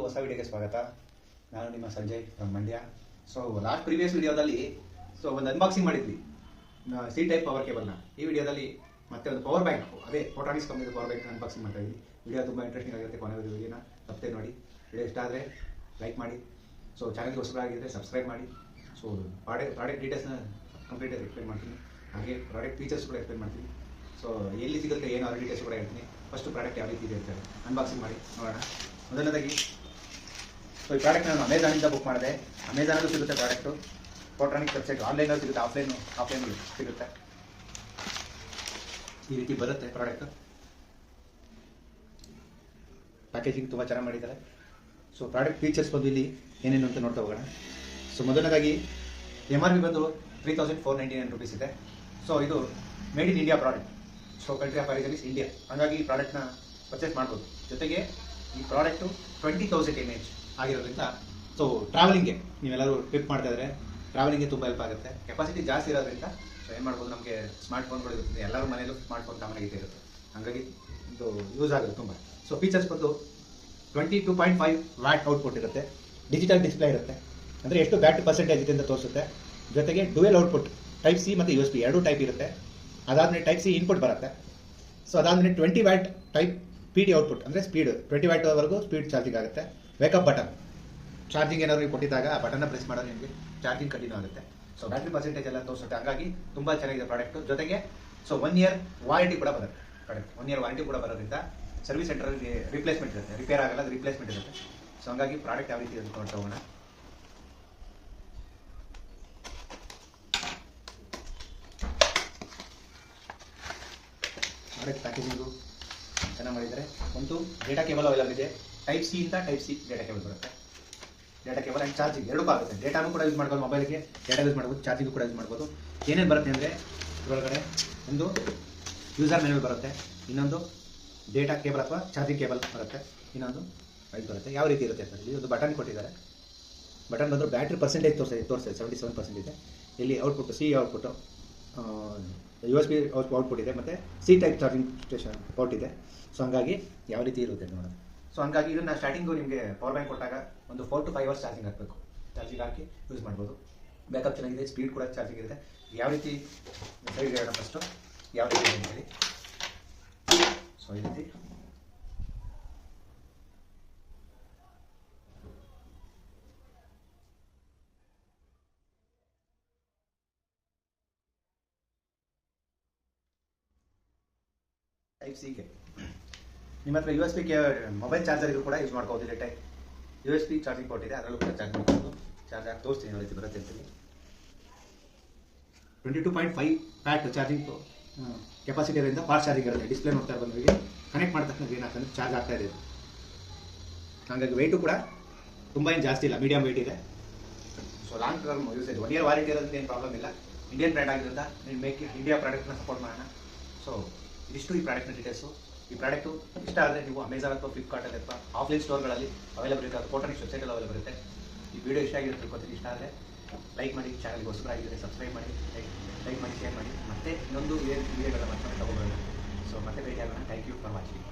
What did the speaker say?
ಹೊಸ ವಿಡಿಯೋಗೆ ಸ್ವಾಗತ. ನಾನು ನಿಮ್ಮ Sanjay from Mandya. So previous ವಿಡಿಯೋದಲ್ಲಿ ಒಂದು ಅನ್ಬಾಕ್ಸಿಂಗ್ ಮಾಡಿದ್ವಿ ಸಿ ಟೈಪ್ ಪವರ್ ಕೇಬಲ್ನ. ಈ ವಿಡಿಯೋದಲ್ಲಿ ಮತ್ತೆ ಒಂದು ಪವರ್ ಬ್ಯಾಂಕ್, ಅದೇ ಫೋಟಾನಿಕ್ಸ್ ಕಂಪ್ನಿದು ಪವರ್ ಬ್ಯಾಂಕ್ ಅನ್ಬಾಕ್ಸಿಂಗ್ ಮಾಡ್ತಾ ಇದ್ವಿ. ವಿಡಿಯೋ ತುಂಬ ಇಂಟ್ರೆಸ್ಟಿಂಗ್ ಆಗಿರುತ್ತೆ. ಕೊನೆವರೆಗೂ ವಿಡಿಯೋನ ತಪ್ಪದೆ ನೋಡಿ. ವಿಡಿಯೋ ಇಷ್ಟ ಆದರೆ ಲೈಕ್ ಮಾಡಿ. ಸೊ ಚಾನಲ್ಗೆ ಹೊಸಬರಾಗಿದ್ದರೆ ಸಬ್ಸ್ಕ್ರೈಬ್ ಮಾಡಿ. ಸೊ ಪ್ರಾಡಕ್ಟ್ ಡೀಟೇಲ್ಸ್ನ ಕಂಪ್ಲೀಟಾಗಿ ಎಕ್ಸ್ಪ್ಲೇನ್ ಮಾಡ್ತೀನಿ, ಹಾಗೆ ಪ್ರಾಡಕ್ಟ್ ಫೀಚರ್ಸ್ ಕೂಡ ಎಕ್ಸ್ಪ್ಲೇನ್ ಮಾಡ್ತೀನಿ. ಸೊ ಎಲ್ಲಿ ಸಿಗುತ್ತೆ ಏನು ಅದರ ಡೀಟೇಲ್ಸ್ ಕೂಡ ಹೇಳ್ತೀನಿ. ಫಸ್ಟ್ ಪ್ರಾಡಕ್ಟ್ ಯಾವ ರೀತಿ ಇದೆ ಅಂತ ಅನ್ಬಾಕ್ಸಿಂಗ್ ಮಾಡಿ ನೋಡೋಣ. ಮೊದಲನೇದಾಗಿ ಸೊ ಈ ಪ್ರಾಡಕ್ಟ್ ನಾನು ಅಮೆಝಾನಿಂದ ಬುಕ್ ಮಾಡಿದೆ. ಅಮೆಝಾನಲ್ಲೂ ಸಿಗುತ್ತೆ ಪ್ರಾಡಕ್ಟು, ಫೋಟಾನಿಕ್ಸ್ ವೆಬ್ಸೈಟ್, ಆನ್ಲೈನಲ್ಲಿ ಸಿಗುತ್ತೆ, ಆಫ್ಲೈನಲ್ಲಿ ಸಿಗುತ್ತೆ. ಈ ರೀತಿ ಬರುತ್ತೆ ಪ್ರಾಡಕ್ಟ್. ಪ್ಯಾಕೇಜಿಂಗ್ ತುಂಬ ಚೆನ್ನಾಗಿ ಮಾಡಿದ್ದಾರೆ. ಸೊ ಪ್ರಾಡಕ್ಟ್ ಫೀಚರ್ಸ್ ಬಂದು ಇಲ್ಲಿ ಏನೇನು ಅಂತ ನೋಡ್ತಾ ಹೋಗೋಣ. ಸೊ ಮೊದಲನೇದಾಗಿ MRP ಬಂದು 3499 ರೂಪೀಸ್ ಇದೆ. ಸೊ ಇದು made in India product. So country of origin is India, ಹಾಗಾಗಿ ಈ ಪ್ರಾಡಕ್ಟ್ನ ಪರ್ಚೇಸ್ ಮಾಡ್ಬೋದು. ಜೊತೆಗೆ ಈ ಪ್ರಾಡಕ್ಟು 20,000 mAh ಆಗಿರೋದ್ರಿಂದ ಸೊ ಟ್ರಾವೆಲಿಂಗ್ಗೆ ನೀವೆಲ್ಲರೂ ಟ್ರಿಪ್ ಮಾಡ್ತಾ ಇದ್ರೆ ಟ್ರಾವೆಲಿಂಗ್ಗೆ ತುಂಬ ಹೆಲ್ಪ್ ಆಗುತ್ತೆ. ಕೆಪಾಸಿಟಿ ಜಾಸ್ತಿ ಇರೋದ್ರಿಂದ ಸೊ ಏನು ಮಾಡ್ಬೋದು, ನಮಗೆ ಸ್ಮಾರ್ಟ್ ಫೋನ್ಗಳು ಇರುತ್ತೆ, ಎಲ್ಲರ ಮನೆಯಲ್ಲೂ ಸ್ಮಾರ್ಟ್ ಫೋನ್ ಕಾಮನ್ ಆಗಿ ಇರುತ್ತೆ, ಹಾಗಾಗಿ ಇದು ಯೂಸ್ ಆಗುತ್ತೆ ತುಂಬ. ಸೊ ಫೀಚರ್ಸ್ ಬಂದು 22.5 ವ್ಯಾಟ್ ಔಟ್ಪುಟ್ ಇರುತ್ತೆ, ಡಿಜಿಟಲ್ ಡಿಸ್ಪ್ಲೇ ಇರುತ್ತೆ, ಅಂದರೆ ಎಷ್ಟು ಬ್ಯಾಟ್ರಿ ಪರ್ಸೆಂಟೇಜ್ ಇದೆ ಅಂತ ತೋರಿಸುತ್ತೆ. ಜೊತೆಗೆ ಡುವೆಲ್ ಔಟ್ಪುಟ್, ಟೈಪ್ ಸಿ ಮತ್ತು USB ಎರಡೂ ಟೈಪ್ ಇರುತ್ತೆ. ಅದಾದಮೇಲೆ ಟೈಪ್ ಸಿ ಇನ್ಪುಟ್ ಬರುತ್ತೆ. ಸೊ ಅದಾದಮೇಲೆ 20 ವ್ಯಾಟ್ ಟೈಪ್ PD ಔಟ್ಪುಟ್, ಅಂದರೆ ಸ್ಪೀಡ್ 20 ವ್ಯಾಟ್ವರೆಗೂ ಸ್ಪೀಡ್ ಚಾರ್ಜಿಂಗ್ ಆಗುತ್ತೆ. ವೇಕಪ್ ಬಟನ್, ಚಾರ್ಜಿಂಗ್ ಏನಾದ್ರು ಕೊಟ್ಟಿದ್ದಾಗ ಆ ಬಟನ್ನ ಪ್ರೆಸ್ ಮಾಡೋದು ನಿಮಗೆ ಚಾರ್ಜಿಂಗ್ ಕಂಟಿನ್ಯೂ ಆಗುತ್ತೆ. ಸೊ ಬ್ಯಾಟ್ರಿ ಪರ್ಸೆಂಟೇಜ್ ಎಲ್ಲ ತೋರಿಸುತ್ತೆ, ಹಾಗಾಗಿ ತುಂಬ ಚೆನ್ನಾಗಿದೆ ಪ್ರಾಡಕ್ಟು. ಜೊತೆಗೆ ಸೊ 1 ಇಯರ್ ವಾರಂಟಿ ಕೂಡ ಬರುತ್ತೆ ಪ್ರಾಡಕ್ಟ್. 1 ಇಯರ್ ವಾರಂಟಿ ಕೂಡ ಬರೋದ್ರಿಂದ ಸರ್ವಿಸ್ ಸೆಂಟರಲ್ಲಿ ರಿಪ್ಲೇಸ್ಮೆಂಟ್ ಇರುತ್ತೆ, ರಿಪೇರ್ ಆಗಲ್ಲ, ಅದು ರಿಪ್ಲೇಸ್ಮೆಂಟ್ ಇರುತ್ತೆ. ಸೊ ಹಂಗಾಗಿ ಪ್ರಾಡಕ್ಟ್ ಯಾವ ರೀತಿ ಇದೆ ಅಂತ ನೋಡ್ತಾ ಹೋಗೋಣ. ಪ್ರಾಡಕ್ಟ್ ಪ್ಯಾಕೇಜಿಂಗು ಚೆನ್ನಾಗಿ ಮಾಡಿದ್ದಾರೆ. ಒಂದು ಡೇಟಾ ಕೇಬಲ್ ಅವೈಲಬಲ್ ಇದೆ. ಟೈಪ್ ಸಿ ಇಂದ ಟೈಪ್ ಸಿ ಡೇಟಾ ಕೇಬಲ್ ಬರುತ್ತೆ. ಡೇಟಾ ಕೇಬಲ್ ಆ್ಯಂಡ್ ಚಾರ್ಜಿಂಗ್ ಎರಡೂ ಆಗುತ್ತೆ. ಡೇಟಾನು ಕೂಡ ಯೂಸ್ ಮಾಡ್ಬೋದು, ಮೊಬೈಲ್ಗೆ ಡೇಟಾ ಯೂಸ್ ಮಾಡ್ಬೋದು, ಚಾರ್ಜಿಂಗು ಕೂಡ ಯೂಸ್ ಮಾಡ್ಬೋದು. ಏನೇನು ಬರುತ್ತೆ ಅಂದರೆ ಇದರೊಳಗಡೆ ಒಂದು ಯೂಸರ್ ಮೆನ್ಯಲ್ ಬರುತ್ತೆ, ಇನ್ನೊಂದು ಡೇಟಾ ಕೇಬಲ್ ಅಥವಾ ಚಾರ್ಜಿಂಗ್ ಕೇಬಲ್ ಬರುತ್ತೆ, ಇನ್ನೊಂದು ಇದು ಬರುತ್ತೆ. ಯಾವ ರೀತಿ ಇರುತ್ತೆ ಅಂತ ಇಲ್ಲಿ ಒಂದು ಬಟನ್ ಕೊಟ್ಟಿದ್ದಾರೆ. ಬಟನ್ ಬಂದು ಬ್ಯಾಟ್ರಿ ಪರ್ಸೆಂಟೇಜ್ ತೋರಿಸ್ತದೆ 77% ಇದೆ. ಇಲ್ಲಿ output C output, USB output ಇದೆ, ಮತ್ತು C type charging station port ಇದೆ. ಸೊ ಹಂಗಾಗಿ ಯಾವ ರೀತಿ ಇರುತ್ತೆ ನೋಡೋಣ. ಸೊ ಹಂಗಾಗಿ ಇದನ್ನು ಸ್ಟಾರ್ಟಿಂಗು ನಿಮಗೆ ಪವರ್ ಬ್ಯಾಂಕ್ ಕೊಟ್ಟಾಗ ಒಂದು 4 to 5 hours ಚಾರ್ಜಿಂಗ್ ಹಾಕಬೇಕು. ಚಾರ್ಜಿಂಗ್ ಹಾಕಿ ಯೂಸ್ ಮಾಡ್ಬೋದು. ಬ್ಯಾಕಪ್ ಚೆನ್ನಾಗಿದೆ, ಸ್ಪೀಡ್ ಕೂಡ ಚಾರ್ಜಿಂಗ್ ಇರುತ್ತೆ. ಯಾವ ರೀತಿ ಸೈಡ್ ಹೇಳೋಣ ಫಸ್ಟು ಯಾವ ರೀತಿ ಅಂತೇಳಿ. ಸೊ ಈ ರೀತಿ ಟೈಪ್ ಸಿಗೆ ನಿಮ್ಮ ಹತ್ರ USB ಮೊಬೈಲ್ ಚಾರ್ಜರ್ ಇದ್ರು ಕೂಡ ಯೂಸ್ ಮಾಡ್ಕೋಬೋದು. ಇಲ್ಲಿ USB ಚಾರ್ಜಿಂಗ್ ಪೋರ್ಟ್ ಇದೆ, ಅದರಲ್ಲೂ ಕೂಡ ಚಾರ್ಜ್ ಮಾಡ್ಬೋದು. ಚಾರ್ಜ್ ಆಗಿ ತೋರಿಸ್ತೀನಿ ಯಾವ ರೀತಿ ಬರುತ್ತೆ ಅಂತೇಳಿ. 22.5 ವ್ಯಾಟ್ ಚಾರ್ಜಿಂಗ್ ಕೆಪಾಸಿಟಿ ಇರೋದ್ರಿಂದ ಫಾಸ್ಟ್ ಚಾರ್ಜಿಂಗ್ ಇರುತ್ತೆ. ಡಿಸ್ಪ್ಲೇ ನೋಡ್ತಾ ಬಂದವರಿಗೆ ಕನೆಕ್ಟ್ ಮಾಡಿದ ತಕ್ಷಣ ಏನಾಗ್ತದೆ ಚಾರ್ಜ್ ಆಗ್ತಾ ಇದೆ. ಹಾಗಾಗಿ ವೆಯ್ಟು ಕೂಡ ತುಂಬ ಏನು ಜಾಸ್ತಿ ಇಲ್ಲ, ಮೀಡಿಯಂ ವೆಯ್ಟ್ ಇದೆ. So long term usage, 1 year warranty ಇರೋದ್ರಿಂದ ಏನು ಪ್ರಾಬ್ಲಮ್ ಇಲ್ಲ. ಇಂಡಿಯನ್ ಬ್ರ್ಯಾಂಡ್ ಆಗಿರೋದ್ರಿಂದ ಮೇಕ್ ಇಂಡಿಯಾ ಪ್ರಾಡಕ್ಟ್ನ ಸಪೋರ್ಟ್ ಮಾಡೋಣ. ಸೊ ಇದಿಷ್ಟು ಈ ಪ್ರಾಡಕ್ಟ್ನ ಡೀಟೇಲ್ಸು. ಈ ಪ್ರಾಡಕ್ಟು ಇಷ್ಟ ಆದರೆ ನೀವು ಅಮೆಝಾನ್ ಅಥವಾ ಫ್ಲಿಪ್ಕಾರ್ಟಲ್ಲಿ ಅಥವಾ ಆಫ್ಲೈನ್ ಸ್ಟೋರ್ಗಳಲ್ಲಿ ಅವೈಲಬಲ್ ಇರುತ್ತೆ, ಅದು ಫೋಟಾನಿಕ್ಸ್ ವೆಬ್ಸೈಟಲ್ಲಿ ಅವೈಲಬಲ್ ಇರುತ್ತೆ. ಈ ವಿಡಿಯೋ ಇಷ್ಟ ಆಗಿರುತ್ತೆ ತಿಳ್ಕೊತೀನಿ. ಇಷ್ಟ ಆದರೆ ಲೈಕ್ ಮಾಡಿ, ಚಾನಲ್ಗೆ ಹೊಸಬರಾಗಿದ್ದರೆ ಸಬ್ಸ್ಕ್ರೈಬ್ ಮಾಡಿ, ಲೈಕ್ ಮಾಡಿ, ಶೇರ್ ಮಾಡಿ. ಮತ್ತೆ ಇನ್ನೊಂದು ವಿಡಿಯೋಗಳ ಮತ್ತೆ ತಗೋಬೋದು. ಸೊ ಮತ್ತೆ ಭೇಟಿ ಆಗೋಣ. Thank you for watching.